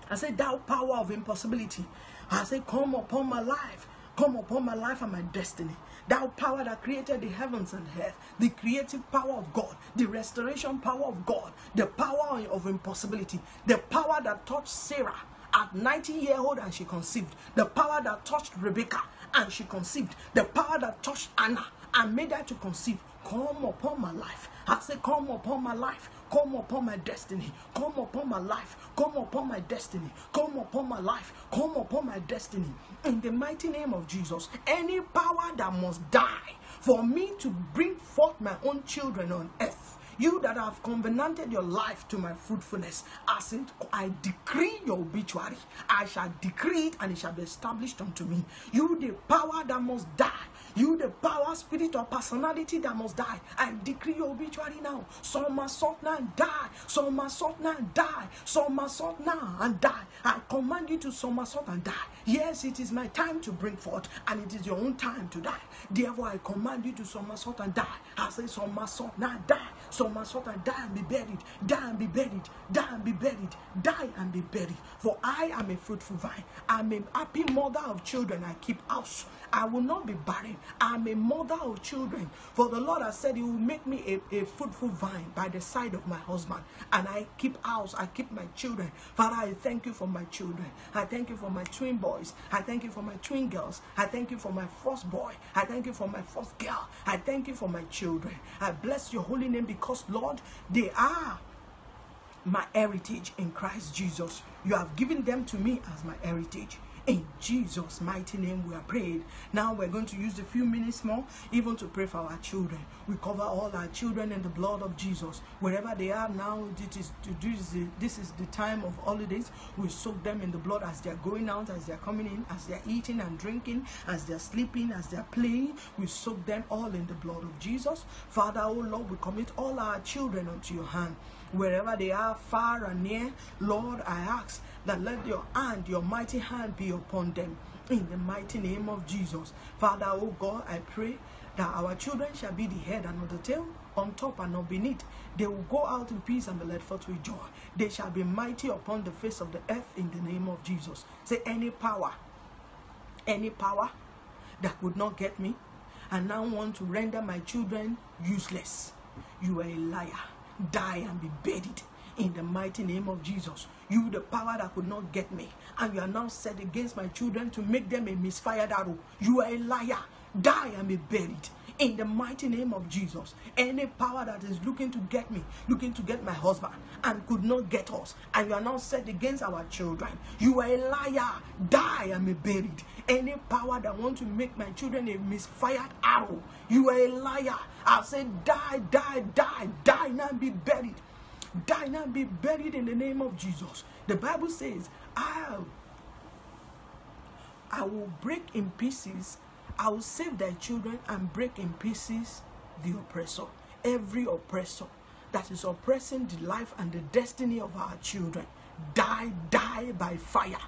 I said, thou power of impossibility, I said, come upon my life, come upon my life and my destiny. Thou power that created the heavens and earth, the creative power of God, the restoration power of God, the power of impossibility, the power that touched Sarah at 90-year-old and she conceived, the power that touched Rebecca and she conceived, the power that touched Anna and made her to conceive, come upon my life. I say, come upon my life. Come upon my destiny. Come upon my life. Come upon my destiny. Come upon my life. Come upon my destiny. In the mighty name of Jesus, any power that must die for me to bring forth my own children on earth, you that have covenanted your life to my fruitfulness, I decree your obituary. I shall decree it and it shall be established unto me. You the power that must die. You the power, spirit, or personality that must die. I decree your obituary now. Some must sort now and die. Some must sort now and die. Some must sort now and die. I command you to somersault and die. Yes, it is my time to bring forth, and it is your own time to die. Therefore, I command you to somersault and die. I say somersault now and die. Somersault and die and be buried. Die and be buried. Die and be buried. Die and be buried. For I am a fruitful vine. I am a happy mother of children. I keep house. I will not be barren. I am a mother of children. For the Lord has said he will make me a fruitful vine by the side of my husband. And I keep house. I keep my children. Father, I thank you for my children. I thank you for my twin boys. I thank you for my twin girls. I thank you for my first boy. I thank you for my first girl. I thank you for my children. I bless your holy name because, Lord, they are my heritage in Christ Jesus. You have given them to me as my heritage. In Jesus' mighty name we are prayed. Now we're going to use a few minutes more even to pray for our children. We cover all our children in the blood of Jesus. Wherever they are now, this is the time of holidays. We soak them in the blood as they're going out, as they're coming in, as they're eating and drinking, as they're sleeping, as they're playing. We soak them all in the blood of Jesus. Father, oh Lord, we commit all our children unto your hand. Wherever they are, far and near, Lord, I ask that let your hand, your mighty hand be upon them. In the mighty name of Jesus. Father, oh God, I pray that our children shall be the head and not the tail, on top and not beneath. They will go out in peace and be led forth with joy. They shall be mighty upon the face of the earth in the name of Jesus. Say, any power that would not get me and now want to render my children useless, you are a liar. Die and be buried in the mighty name of Jesus. You, the power that could not get me, and you are now set against my children to make them a misfired arrow. You are a liar. Die and be buried in the mighty name of Jesus. Any power that is looking to get me, looking to get my husband, and could not get us, and you are now set against our children, you are a liar. Die and be buried. Any power that wants to make my children a misfired arrow, you are a liar. I say, die, die, die, die now and be buried. Die now and be buried in the name of Jesus. The Bible says, I will break in pieces, I will save thy children and break in pieces the oppressor. Every oppressor that is oppressing the life and the destiny of our children, die by fire.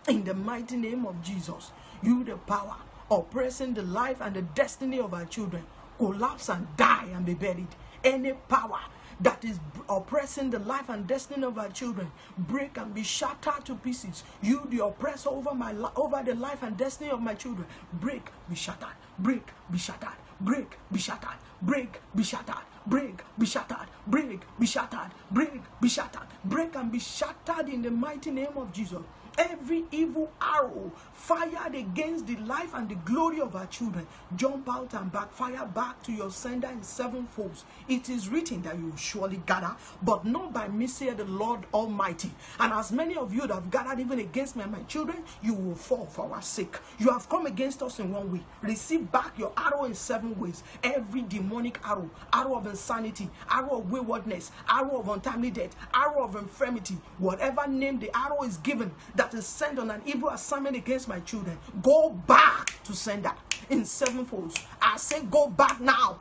In the mighty name of Jesus, you, the power oppressing the life and the destiny of our children, collapse and die and be buried. Any power that is oppressing the life and destiny of our children, break and be shattered to pieces. You, the oppressor over the life and destiny of my children, break, be shattered, break, be shattered, break, be shattered, break, be shattered, break, be shattered, break, be shattered, break, be shattered, break and be shattered in the mighty name of Jesus. Every evil arrow fired against the life and the glory of our children, jump out and backfire back to your sender in sevenfolds. It is written that you will surely gather, but not by me, saith the Lord Almighty. And as many of you that have gathered even against me and my children, you will fall for our sake. You have come against us in one way. Receive back your arrow in 7 ways. Every demonic arrow, arrow of insanity, arrow of waywardness, arrow of untimely death, arrow of infirmity, whatever name the arrow is given, that is sent on an evil assignment against my children, go back to sender in 7folds. I say go back now.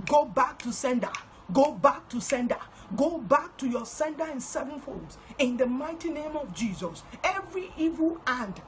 Go back to sender. Go back to sender. Go back to your sender in 7folds. In the mighty name of Jesus. Every evil hand,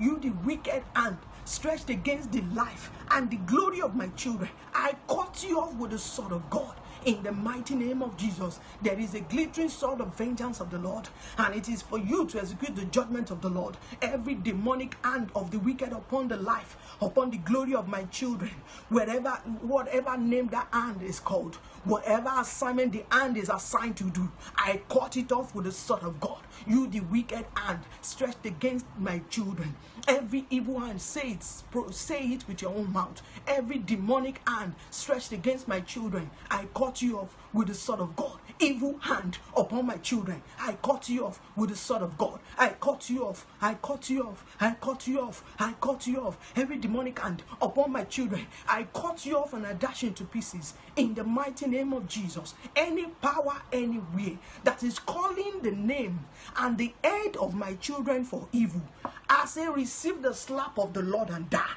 you the wicked hand, stretched against the life and the glory of my children, I cut you off with the sword of God. In the mighty name of Jesus, there is a glittering sword of vengeance of the Lord, and it is for you to execute the judgment of the Lord. Every demonic hand of the wicked upon the life, upon the glory of my children, whatever name that hand is called, whatever assignment the hand is assigned to do, I cut it off with the sword of God. You, the wicked hand stretched against my children, every evil hand, say it with your own mouth. Every demonic hand stretched against my children, I cut you off with the sword of God. Evil hand upon my children, I cut you off with the sword of God. I cut you off. I cut you off. I cut you off. I cut you off. Every demonic hand upon my children, I cut you off and I dash into pieces. In the mighty name of Jesus, any power anywhere that is calling the name and the head of my children for evil, I say receive the slap of the Lord and die.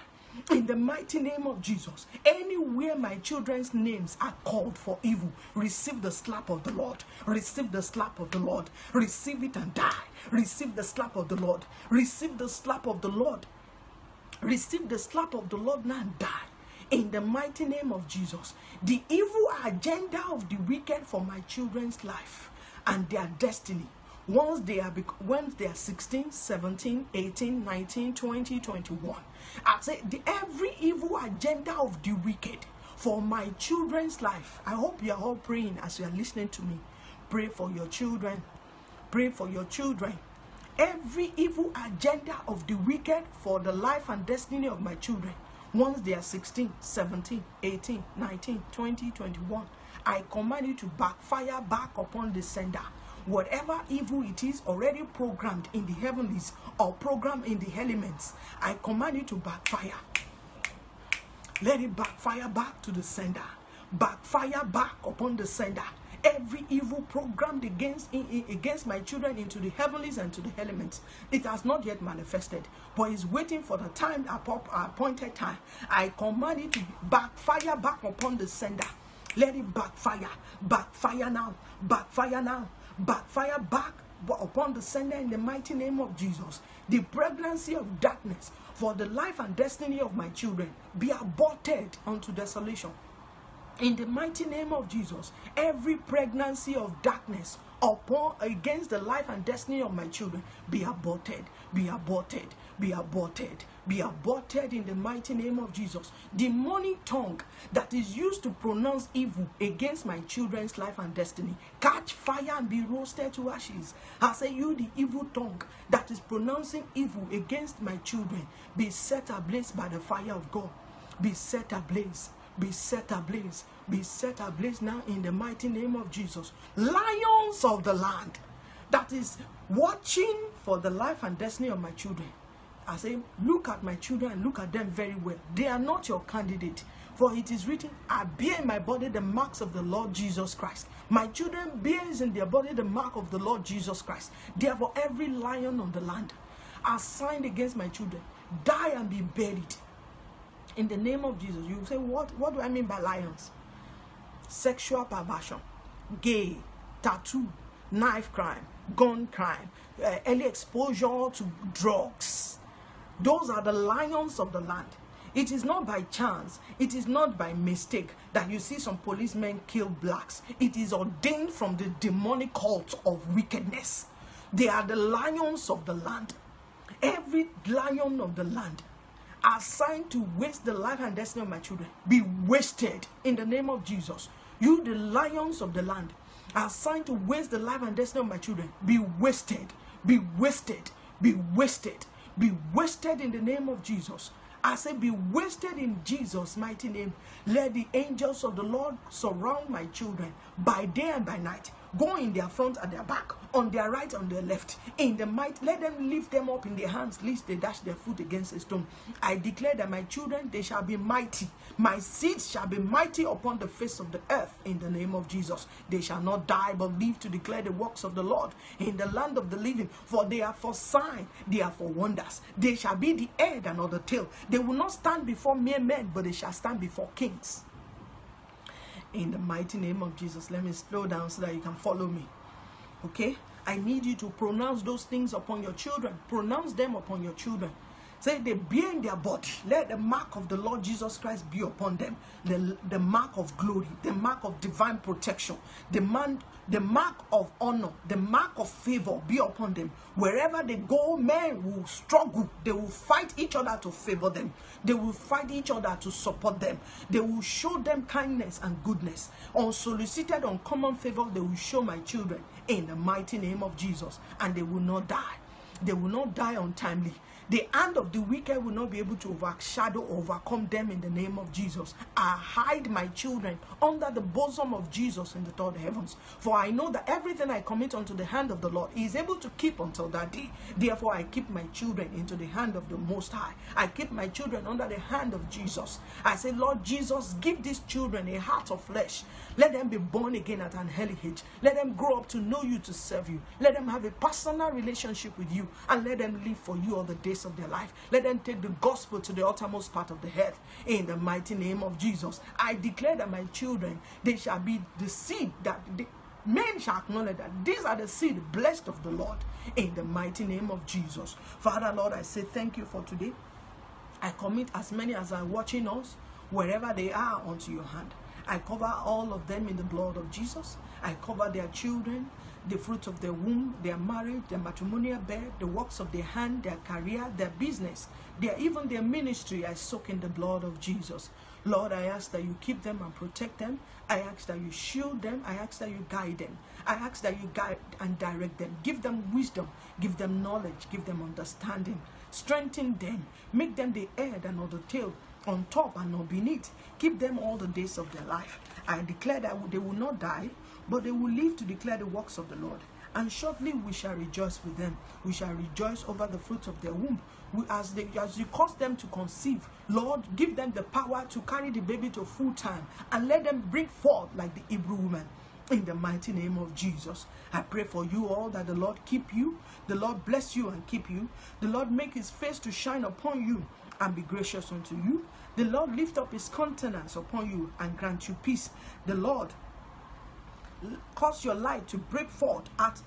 In the mighty name of Jesus, anywhere my children's names are called for evil, receive the slap of the Lord. Receive the slap of the Lord. Receive it and die. Receive the slap of the Lord. Receive the slap of the Lord. Receive the slap of the Lord now and die. In the mighty name of Jesus, the evil agenda of the wicked for my children's life and their destiny, once they are 16, 17, 18, 19, 20, 21, I say every evil agenda of the wicked for my children's life. I hope you are all praying as you are listening to me. Pray for your children. Pray for your children. Every evil agenda of the wicked for the life and destiny of my children, once they are 16, 17, 18, 19, 20, 21, I command you to backfire back upon the sender. Whatever evil it is already programmed in the heavenlies or programmed in the elements, I command you to backfire. Let it backfire back to the sender. Backfire back upon the sender. Every evil programmed against my children into the heavenlies and to the elements, it has not yet manifested, but is waiting for the time, appointed time. I command it to backfire back upon the sender. Let it backfire. Backfire now. Backfire now. Backfire back upon the sender in the mighty name of Jesus. The pregnancy of darkness for the life and destiny of my children be aborted unto desolation. In the mighty name of Jesus, every pregnancy of darkness against the life and destiny of my children be aborted, be aborted, be aborted, be aborted in the mighty name of Jesus. Demonic tongue that is used to pronounce evil against my children's life and destiny, catch fire and be roasted to ashes. I say, you, the evil tongue that is pronouncing evil against my children, be set ablaze by the fire of God. Be set ablaze. Be set ablaze. Be set ablaze now in the mighty name of Jesus. Lions of the land that is watching for the life and destiny of my children. I say, look at my children and look at them very well. They are not your candidate. For it is written, I bear in my body the marks of the Lord Jesus Christ. My children bears in their body the mark of the Lord Jesus Christ. Therefore, every lion on the land assigned against my children, die and be buried. In the name of Jesus. You say, what do I mean by lions? Sexual perversion, gay, tattoo, knife crime, gun crime, early exposure to drugs. Those are the lions of the land. It is not by chance, it is not by mistake that you see some policemen kill blacks. It is ordained from the demonic cult of wickedness. They are the lions of the land. Every lion of the land assigned to waste the life and destiny of my children be wasted in the name of Jesus. You, the lions of the land, assigned to waste the life and destiny of my children, be wasted, be wasted, be wasted, be wasted in the name of Jesus. I say, be wasted in Jesus' mighty name. Let the angels of the Lord surround my children by day and by night, go in their front and their back, on their right and their left. In the might, let them lift them up in their hands, lest they dash their foot against a stone. I declare that my children, they shall be mighty. My seeds shall be mighty upon the face of the earth in the name of Jesus. They shall not die, but live to declare the works of the Lord in the land of the living. For they are for sign, they are for wonders. They shall be the head and not the tail. They will not stand before mere men, but they shall stand before kings. In the mighty name of Jesus. Let me slow down so that you can follow me. Okay? I need you to pronounce those things upon your children. Pronounce them upon your children. Say they bear in their body. Let the mark of the Lord Jesus Christ be upon them. The mark of glory. The mark of divine protection. The mark of honor. The mark of favor be upon them. Wherever they go, men will struggle. They will fight each other to favor them. They will fight each other to support them. They will show them kindness and goodness. Unsolicited, uncommon favor, they will show my children in the mighty name of Jesus. And they will not die. They will not die untimely. The hand of the wicked will not be able to overshadow or overcome them in the name of Jesus. I hide my children under the bosom of Jesus in the third heavens. For I know that everything I commit unto the hand of the Lord, He is able to keep until that day. Therefore, I keep my children into the hand of the Most High. I keep my children under the hand of Jesus. I say, Lord Jesus, give these children a heart of flesh. Let them be born again at an early age. Let them grow up to know you, to serve you. Let them have a personal relationship with you, and let them live for you all the days of their life. Let them take the gospel to the uttermost part of the earth in the mighty name of Jesus. I declare that my children, they shall be the seed that men shall acknowledge that these are the seed blessed of the Lord in the mighty name of Jesus. Father, Lord, I say thank you for today. I commit as many as are watching us, wherever they are, unto your hand. I cover all of them in the blood of Jesus. I cover their children, the fruit of their womb, their marriage, their matrimonial bed, the works of their hand, their career, their business, even their ministry. I soak in the blood of Jesus. Lord, I ask that you keep them and protect them. I ask that you shield them. I ask that you guide them. I ask that you guide and direct them. Give them wisdom. Give them knowledge. Give them understanding. Strengthen them. Make them the head and not the tail. on top and not beneath. Keep them all the days of their life. I declare that they will not die, but they will live to declare the works of the Lord. And shortly we shall rejoice with them. We shall rejoice over the fruits of their womb. As you cause them to conceive, Lord, give them the power to carry the baby to full time and let them bring forth like the Hebrew woman. In the mighty name of Jesus, I pray for you all that the Lord keep you, the Lord bless you and keep you, the Lord make his face to shine upon you and be gracious unto you, the Lord lift up his countenance upon you and grant you peace, the Lord cause your light to break forth as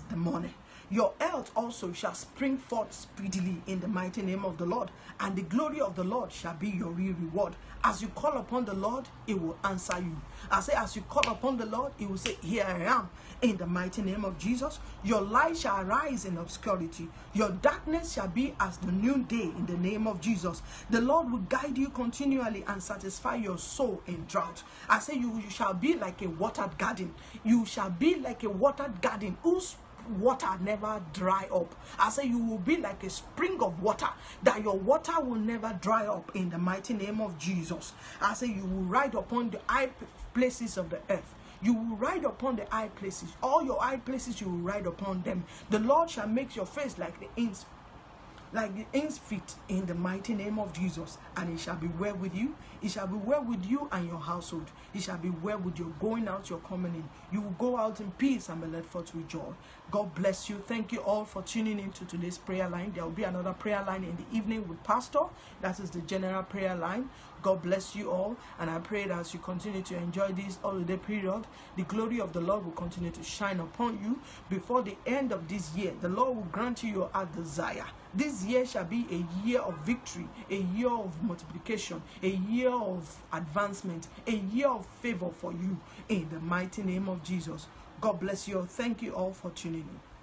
the morning. Your health also shall spring forth speedily in the mighty name of the Lord, and the glory of the Lord shall be your real reward. As you call upon the Lord, he will answer you. I say, as you call upon the Lord, he will say, here I am. In the mighty name of Jesus, your light shall arise in obscurity. Your darkness shall be as the noonday in the name of Jesus. The Lord will guide you continually and satisfy your soul in drought. I say, you shall be like a watered garden. You shall be like a watered garden whose water never dry up. I say you will be like a spring of water, that your water will never dry up in the mighty name of Jesus. I say you will ride upon the high places of the earth. You will ride upon the high places. All your high places you will ride upon them. The Lord shall make your face like the in's feet in the mighty name of Jesus, and it shall be well with you. It shall be well with you and your household. It shall be well with your going out, your coming in. You will go out in peace and be led forth with joy. God bless you. Thank you all for tuning into today's prayer line. There will be another prayer line in the evening with Pastor. That is the general prayer line. God bless you all, and I pray that as you continue to enjoy this holiday period, the glory of the Lord will continue to shine upon you. Before the end of this year, the Lord will grant you your heart desire. This year shall be a year of victory, a year of multiplication, a year of advancement, a year of favor for you in the mighty name of Jesus. God bless you all. Thank you all for tuning in.